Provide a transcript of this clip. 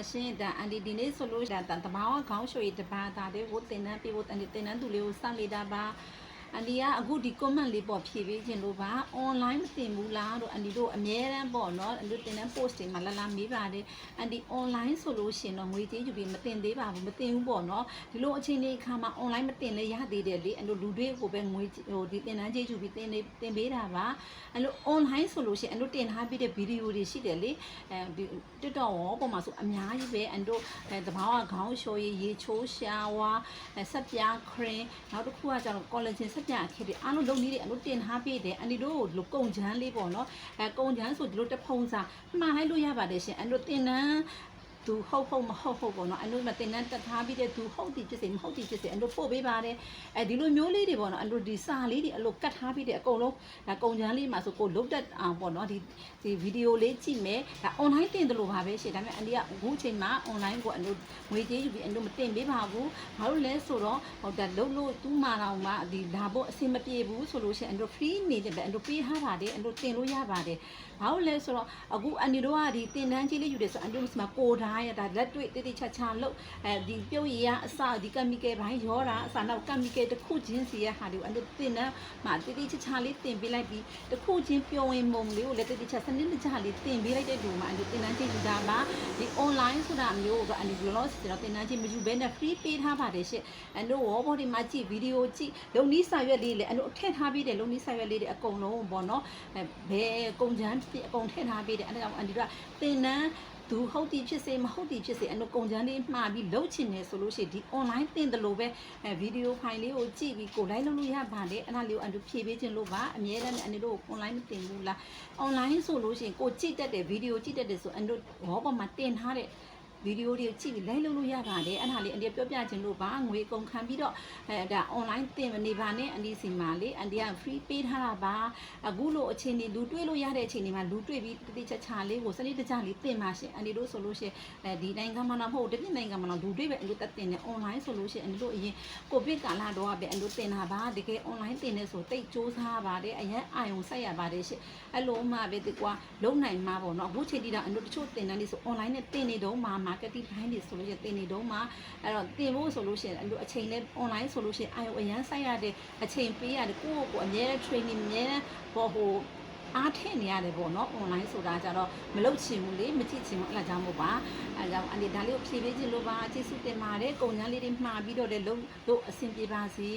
ရှင်ဒါအန်ဒီဒီနေ့ဆိုလို့ဒါတဘာဝခေါင်းရွှေတဘာဒါတွေကိုတင်နှန်းပေးဖို့တင်နှန်းသူလေးကိုစောင့်နေတာပါအန်ဒီကအခုဒီ comment လေးပေါ့ဖြည့်ပေးခြင်းလို့ပါ online မတင်ဘူးလားတို့အန်ဒီတို့အမြဲတမ်းပေါ့နော်အန်ဒီတင်နှန်း post တွေမှာလာမေးပါတယ်အန်ဒီ online ဆိုလို့ရှင်တော့ငွေကြေးယူပြီးမတင်သေးပါဘူးမတင်ဘူးပေါ့နော်ဒီလိုအချိန်လေးခါမှာ online မတင်လဲရသေးတယ်လေအန်တို့လူတွေကိုပဲငွေဟိုဒီတင်နှန်းကြေးယူပြီးတင်ပေးတာပါအန်တို့ online ဆိုလို့ရှင်အန်တို့တင်ထားပြီးတဲ့ဗီဒီယိုတွေရှိတယ်လေဒီ TikTok ရောပုံမှာဆိုအများကြီးပဲအန်တို့တဘာဝခေါင်းလျှော်ရည်ရေချိုးရှာဝါဆက်ပြားခရင်နောက်တစ်ခုကကျတော့ collagen ဆက်ပြားအခက်တွေအားလုံးလုံးလေးတွေအန်တို့တင်ထားပေးတယ်အန်ဒီတို့လိုကုံချမ်းလေးပေါ့နော်ကုံချမ်းဆိုဒီလိုတဖုံစာမှားလိုက်လို့ရပါတယ်ရှင်အန်တို့တင်နှန်းသူဟုတ်မဟုတ်ပေါ့နော်အန်တို့မတင်နှန်းတက်ထားပြီးတဲ့သူဟုတ်တယ်ဖြစ်စေမဟုတ်တယ်ဖြစ်စေအန်တို့ပို့ပေးပါတယ်ဒီလိုမျိုးလေးတွေပေါ့နော်အန်တို့ဒီစာလေးတွေအလိုကတ်ထားပြီးတဲ့အကုန်လုံးဒါကုံချမ်းလေးမှာဆိုကိုလုတ်တက်အောင်ပေါ့နော်ဒီဗီဒီယိုလေးကြည့်မယ်ဒါ online တင်တယ်လို့ပါပဲရှင်ဒါပေမဲ့အန်ဒီကအခုချိန်မှာ online ကိုအန်တို့ငွေကြေးယူပြီးအန်တို့မတင်ပေးပါဘူးဘာလို့လဲဆိုတော့ဟိုဒါလုံးလို့သူ့မာတော်မှာဒီလာဖို့အဆင်မပြေဘူးဆိုလို့ရှိရင်အန်တို့ free နေတယ်ပဲအန်တို့ပေးထားပါတယ်အန်တို့တင်လို့ရပါတယ်ဘာလို့လဲဆိုတော့အခုအန်ဒီတို့ကဒီတင်တန်းကြီးလေးယူတယ်ဆိုအန်တို့မှာကိုဓာတ်ရဒါလက်တွေ့တိတိချာချာလို့ဒီပြုတ်ရည်အစဒီကမီကယ်ဘိုင်းရောတာအစနောက်ကမီကယ်တစ်ခုချင်းစီရဟာဒီအန်တို့တင်တန်းမှာတိတိချာချာလေးတင်ပေးလိုက်ပြီးတစ်ခုချင်းပျော်ဝင်မုံလေးကိုလည်းတိတိချာစနစ်တကျလေးတင်ပေးလိုက်တဲ့လူမှာအန်တို့တင်တန်းကြီးယူတာပါဒီ online ဆိုတာမျိုးကအန်ဒီလောလောဆယ်တော့တင်တန်းကြီးမယူဘဲနဲ့ free ပေးထားပါတယ်ရှင့်အန်တို့ဝေါ်ဘော်ဒီမှာကြည့်ဗီဒီယိုကြည့်လုံနီးစာရွက်လေးလည်းအန်တို့ထည့်ထားပေးတယ်လုံနီးစာရွက်လေးတွေအကုန်လုံးပေါ့နော်ဘယ်ကုန်ချမ်းအကုန်ထည့်ထားပေးတယ်အဲ့ဒါကြောင့်အန်ဒီတို့ကတင်တန်းသူဟုတ်တီဖြစ်စေမဟုတ်တီဖြစ်စေအနုကုန်ချမ်းလေးမှားပြီးလှုပ်ချင်တယ်ဆိုလို့ရှိရင်ဒီ online တင်တယ်လို့ပဲဗီဒီယိုဖိုင်လေးကိုကြည့်ပြီးကိုလိုက်လုပ်လို့ရပါတယ်အဲ့ဒါလေးကိုအန်တူဖြည့်ပေးခြင်းလို့ပါအမြဲတမ်းအန်တို့ online မတင်ဘူးလား online ဆိုလို့ရှိရင်ကိုကြည့်တတ်တယ်ဗီဒီယိုကြည့်တတ်တယ်ဆိုအန်တို့ဟောပေါ်မှာတင်ထားတဲ့ဗီဒီယိုတွေကြည့်ပြီးလိုက်လုပ်လို့ရပါတယ်အဲ့ဒါလေးအန်ဒီပြောပြခြင်းလို့ပါငွေကုန်ခံပြီးတော့ဒါ online တင်မနေပါနဲ့အန်ဒီစီမှာလေအန်ဒီက free ပေးထားတာပါအခုလိုအချိန်ဒီလူတွေ့လို့ရတဲ့အချိန်ဒီမှာလူတွေ့ပြီးတတိချာချာလေးကိုစနစ်တကျလေးတင်ပါရှင်အန်ဒီတို့ဆိုလို့ရှိရင်ဒီနိုင်ငံမှာတော့မဟုတ်တပြည့်နိုင်ငံမှာတော့လူတွေ့ပဲအန်ဒီတက်တင်တယ် online ဆိုလို့ရှိရင်အန်ဒီတို့အရင်ကိုဗစ်ကာလတော့ပဲအန်ဒီတင်တာပါတကယ် online တင်နေဆိုတိတ်စူးစမ်းပါတယ်အရင်အာယုံစိုက်ရပါတယ်ရှင်အဲ့လိုမှပဲဒီကွာလုံနိုင်မှာပေါ့နော်အခုချိန်ဒီတော့အန်ဒီတချို့တင်တန်းလေးဆို online နဲ့တင်နေတော့မှာ marketing ဘိုင်းတွေဆိုလို့ရှိရင်တင်နေတော့မှာအဲ့တော့တင်ဖို့ဆိုလို့ရှိရင်အဲ့လိုအချိန်နဲ့ online ဆိုလို့ရှိရင်အာယုံအရန်စိုက်ရတဲ့အချိန်ပေးရတယ်ကိုယ့်ကိုအများ training အများဘောဟိုအားထည့်နေရတယ်ပေါ့နော် online ဆိုတာကြတော့မလုပ်ချင်ဘူးလေမကြည့်ချင်ဘူးအဲ့ဒါကြောင့်မို့ပါအဲ့ကြောင့်အန်ဒီဒါလေးကိုဖြည့်ပေးခြင်းလို့ပါကျေးဇူးတင်ပါတယ်ကုန်ချမ်းလေးတွေမှားပြီးတော့လည်းလို့အဆင်ပြေပါစေ